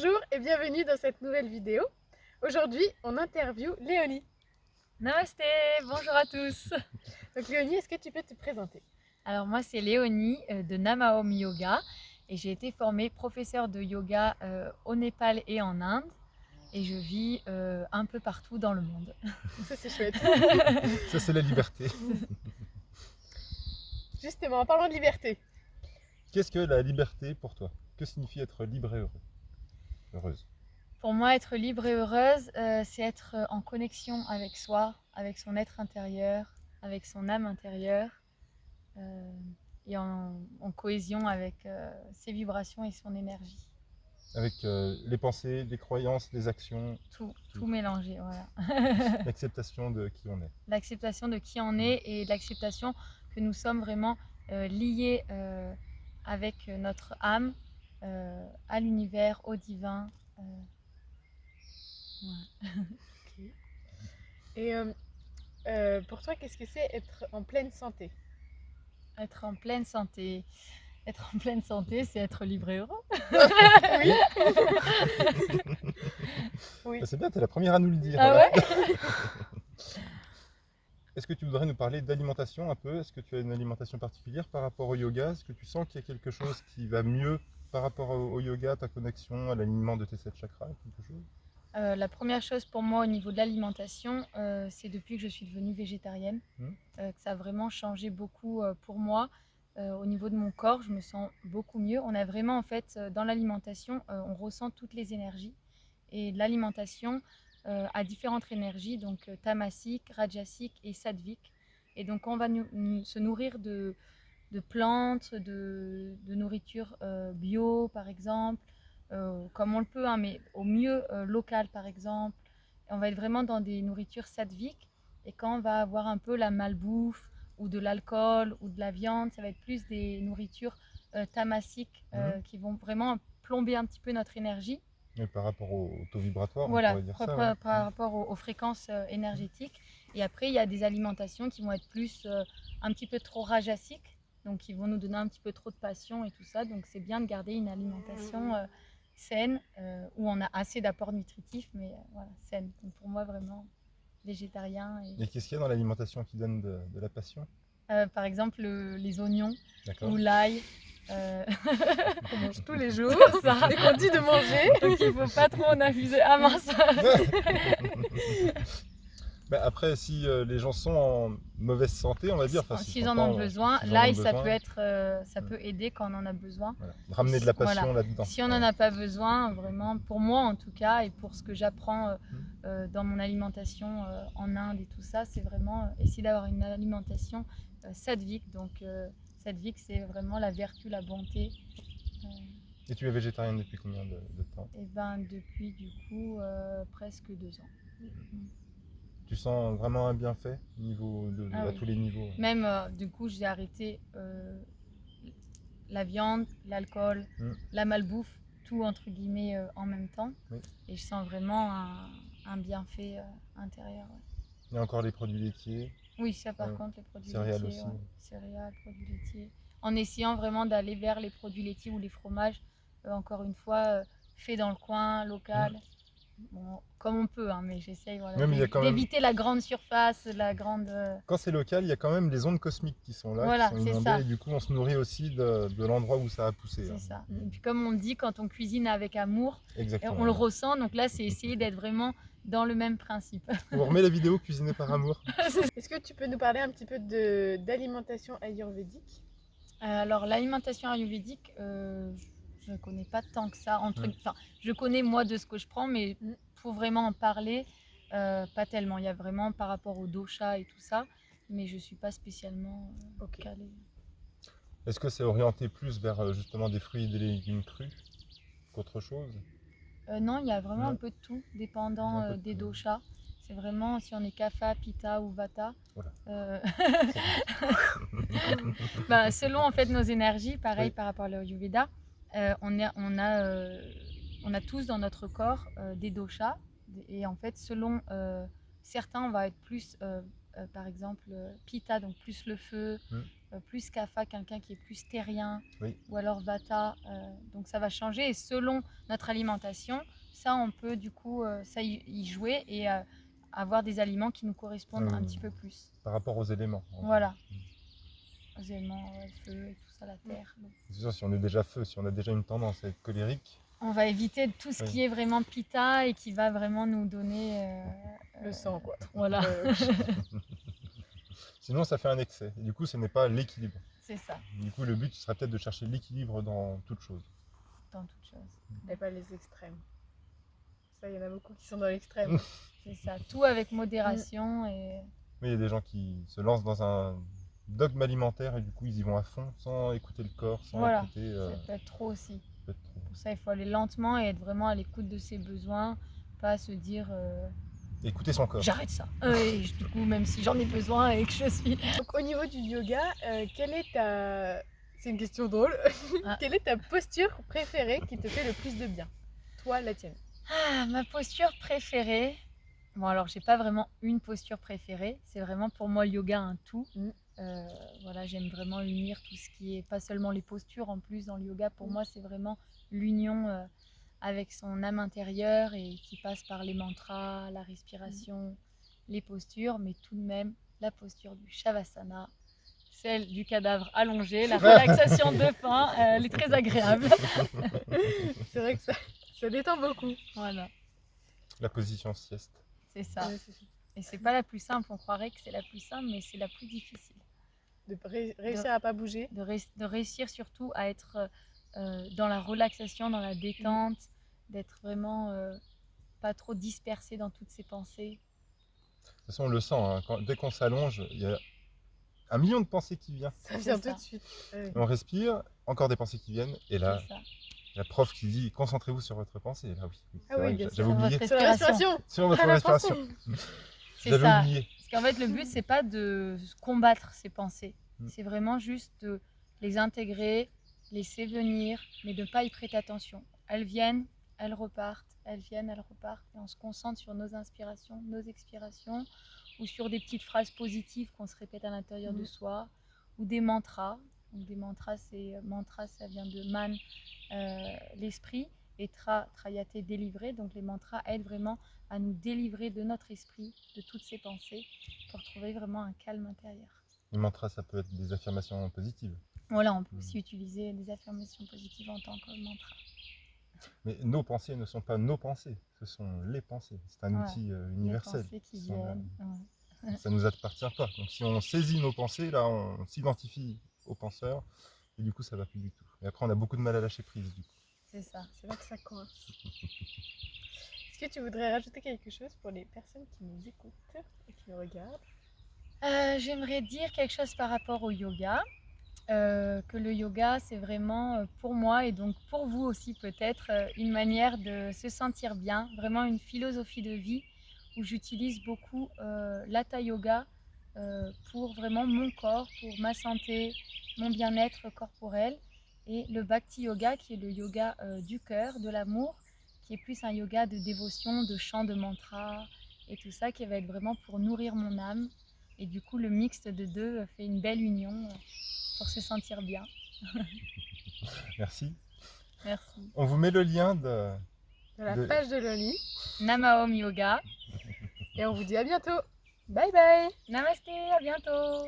Bonjour et bienvenue dans cette nouvelle vidéo. Aujourd'hui, on interviewe Léonie. Namasté, bonjour à tous. Donc Léonie, est-ce que tu peux te présenter? Alors moi c'est Léonie de Namaom Yoga et j'ai été formée professeure de yoga au Népal et en Inde et je vis un peu partout dans le monde. Ça c'est chouette. Ça c'est la liberté. Justement, en parlant de liberté, Qu'est-ce que la liberté pour toi? Que signifie être libre et heureux? Heureuse. Pour moi être libre et heureuse c'est être en connexion avec soi, avec son être intérieur, avec son âme intérieure et en cohésion avec ses vibrations et son énergie. Avec les pensées, les croyances, les actions, Tout mélangé, voilà. l'acceptation de qui on est. L'acceptation de qui on est et l'acceptation que nous sommes vraiment liés avec notre âme à l'univers, au divin. Ouais. Okay. Et pour toi, qu'est-ce que c'est être en pleine santé? Être en pleine santé. Être en pleine santé, c'est être libre et heureux. Oui. Oui. Bah, c'est bien, tu es la première à nous le dire. Ah voilà. ouais. Est-ce que tu voudrais nous parler d'alimentation un peu? Est-ce que tu as une alimentation particulière par rapport au yoga? Est-ce que tu sens qu'il y a quelque chose qui va mieux par rapport au yoga, ta connexion à l'alignement de tes 7 chakras, quelque chose? La première chose pour moi au niveau de l'alimentation, c'est depuis que je suis devenue végétarienne, que ça a vraiment changé beaucoup pour moi. Au niveau de mon corps, je me sens beaucoup mieux. On a vraiment en fait dans l'alimentation, on ressent toutes les énergies et l'alimentation a différentes énergies, donc tamasique, rajasique et sattvique. Et donc on va se nourrir de plantes, de nourriture bio par exemple, comme on le peut, hein, mais au mieux local par exemple. Et on va être vraiment dans des nourritures sattviques. Et quand on va avoir un peu la malbouffe ou de l'alcool ou de la viande, ça va être plus des nourritures tamasiques qui vont vraiment plomber un petit peu notre énergie. Et par rapport au taux vibratoire, Voilà, on pourrait dire ça. Ouais. par rapport aux fréquences énergétiques. Et après, il y a des alimentations qui vont être plus un petit peu trop rajasiques, donc qui vont nous donner un petit peu trop de passion et tout ça. Donc c'est bien de garder une alimentation saine, où on a assez d'apports nutritifs, mais voilà, saine. Donc pour moi, vraiment, végétarien. Et qu'est-ce qu'il y a dans l'alimentation qui donne de la passion? Par exemple, les oignons D'accord. ou l'ail. On mange tous les jours Ça. et qu'on dit de manger. Donc il ne faut pas trop en abuser. Ah mince. Bah après, si les gens sont en mauvaise santé, on va dire, S'ils en ont besoin, l'ail ça peut être, ça peut aider quand on en a besoin. Voilà. Ramener de la passion Voilà. là-dedans. Si on n'en a pas besoin, vraiment, pour moi en tout cas, et pour ce que j'apprends dans mon alimentation en Inde et tout ça, c'est vraiment essayer d'avoir une alimentation sattvique. Donc sattvique, c'est vraiment la vertu, la bonté. Et tu es végétarienne depuis combien de temps? Et ben depuis du coup presque 2 ans. Tu sens vraiment un bienfait à oui. tous les niveaux? Même du coup j'ai arrêté la viande, l'alcool, la malbouffe, tout entre guillemets en même temps. Oui. Et je sens vraiment un bienfait intérieur. Ouais. Il y a encore les produits laitiers? Oui, ça par contre, les produits céréales laitiers. Aussi. Ouais. Céréales, produits laitiers. En essayant vraiment d'aller vers les produits laitiers ou les fromages, encore une fois, faits dans le coin, local. Bon, comme on peut, hein, mais j'essaye voilà, d'éviter la grande surface, la grande... Quand c'est local, il y a quand même les ondes cosmiques qui sont là, voilà, qui sont inondées, et du coup on se nourrit aussi de l'endroit où ça a poussé. C'est ça. Et puis comme on dit, quand on cuisine avec amour, on le ressent, donc là c'est essayer d'être vraiment dans le même principe. On remet la vidéo cuisinée par amour. Est-ce que tu peux nous parler un petit peu d'alimentation ayurvédique? Alors l'alimentation ayurvédique, je ne connais pas tant que ça. Enfin, je connais moi de ce que je prends, mais pour vraiment en parler, pas tellement. Il y a vraiment par rapport au dosha et tout ça, mais je ne suis pas spécialement calée. Est-ce que c'est orienté plus vers justement des fruits et des légumes crus qu'autre chose? Non, il y a vraiment un peu de tout, dépendant des doshas. C'est vraiment si on est kapha, pitta ou vata. Voilà. Bah, selon en fait nos énergies, pareil par rapport à l'Ayurveda, on a tous dans notre corps des doshas et en fait selon certains on va être plus par exemple Pitta, donc plus le feu, plus Kapha, quelqu'un qui est plus terrien, Oui. ou alors Vata, donc ça va changer. Et selon notre alimentation, ça on peut du coup ça y jouer et avoir des aliments qui nous correspondent un petit peu plus. Par rapport aux éléments. Voilà. Aux éléments, le feu et tout ça, la terre. Donc. C'est sûr, si on est déjà feu, si on a déjà une tendance à être colérique, On va éviter tout ce qui est vraiment Pitta et qui va vraiment nous donner Le sang, quoi. Voilà. sinon ça fait un excès. Et du coup, ce n'est pas l'équilibre. C'est ça, Du coup, le but sera peut-être de chercher l'équilibre dans toute chose. dans toute chose. Et pas les extrêmes. Ça, il y en a beaucoup qui sont dans l'extrême. C'est ça, tout avec modération et Mais il y a des gens qui se lancent dans un dogme alimentaire et du coup, ils y vont à fond sans écouter le corps, sans voilà, écouter. ça peut être trop aussi. Peut-être trop. Pour ça, il faut aller lentement et être vraiment à l'écoute de ses besoins, pas se dire Écouter son corps. j'arrête ça. Et du coup, même si j'en ai besoin et que je suis. Donc, au niveau du yoga, quelle est ta... C'est une question drôle. Ah. Quelle est ta posture préférée qui te fait le plus de bien? Toi, la tienne. Ah, ma posture préférée. Bon, alors, j'ai pas vraiment une posture préférée. C'est vraiment pour moi le yoga un tout. Voilà, j'aime vraiment unir tout ce qui est, pas seulement les postures en plus dans le yoga. Pour moi, c'est vraiment l'union avec son âme intérieure et qui passe par les mantras, la respiration, les postures, mais tout de même la posture du Shavasana, celle du cadavre allongé, la relaxation de fin, elle est très agréable. C'est vrai que ça détend beaucoup. Voilà, La position sieste. c'est ça. Ouais, c'est ça. Et c'est pas la plus simple, on croirait que c'est la plus simple, mais c'est la plus difficile. De réussir à pas bouger. De réussir surtout à être dans la relaxation, dans la détente, d'être vraiment pas trop dispersé dans toutes ses pensées. De toute façon, on le sent, hein, dès qu'on s'allonge, il y a 1 million de pensées qui viennent. Ça vient ça. tout de suite. On respire, encore des pensées qui viennent, et là, C'est ça. la prof qui dit concentrez-vous sur votre pensée. Là, oui, c'est Ah oui, vrai que bien sûr. j'avais oublié. Sur la respiration. Sur votre Ah, la respiration. pensée. C'est J'avais ça. oublié. Parce qu'en fait, le but, c'est pas de combattre ses pensées. Mm. C'est vraiment juste de les intégrer, laisser venir, mais de ne pas y prêter attention. Elles viennent, elles repartent, elles viennent, elles repartent. Et on se concentre sur nos inspirations, nos expirations, ou sur des petites phrases positives qu'on se répète à l'intérieur de soi, ou des mantras. Donc des mantras, ça vient de man, l'esprit, et trayate, délivrer. Donc les mantras aident vraiment à nous délivrer de notre esprit, de toutes ces pensées, pour trouver vraiment un calme intérieur. Les mantras, ça peut être des affirmations positives. Voilà, on peut aussi utiliser des affirmations positives en tant que mantra. Mais nos pensées ne sont pas nos pensées, ce sont les pensées. C'est un outil universel. Les pensées qui viennent. Ouais. Ça ne nous appartient pas. Donc si on saisit nos pensées, là, on s'identifie aux penseurs, et du coup, ça ne va plus du tout. Et après, on a beaucoup de mal à lâcher prise, du coup. C'est ça. C'est là que ça coince. Est-ce que tu voudrais rajouter quelque chose pour les personnes qui nous écoutent et qui nous regardent? J'aimerais dire quelque chose par rapport au yoga. Que le yoga, c'est vraiment pour moi et donc pour vous aussi peut-être une manière de se sentir bien, vraiment une philosophie de vie où j'utilise beaucoup l'hatha yoga pour vraiment mon corps, pour ma santé, mon bien-être corporel, et le bhakti yoga qui est le yoga du cœur, de l'amour, qui est plus un yoga de dévotion, de chant, de mantra et tout ça, qui va être vraiment pour nourrir mon âme. Et du coup, le mixte de deux fait une belle union pour se sentir bien. Merci. Merci. On vous met le lien De la page de Loli. Namaom Yoga. Et on vous dit à bientôt. Bye bye. Namasté, à bientôt.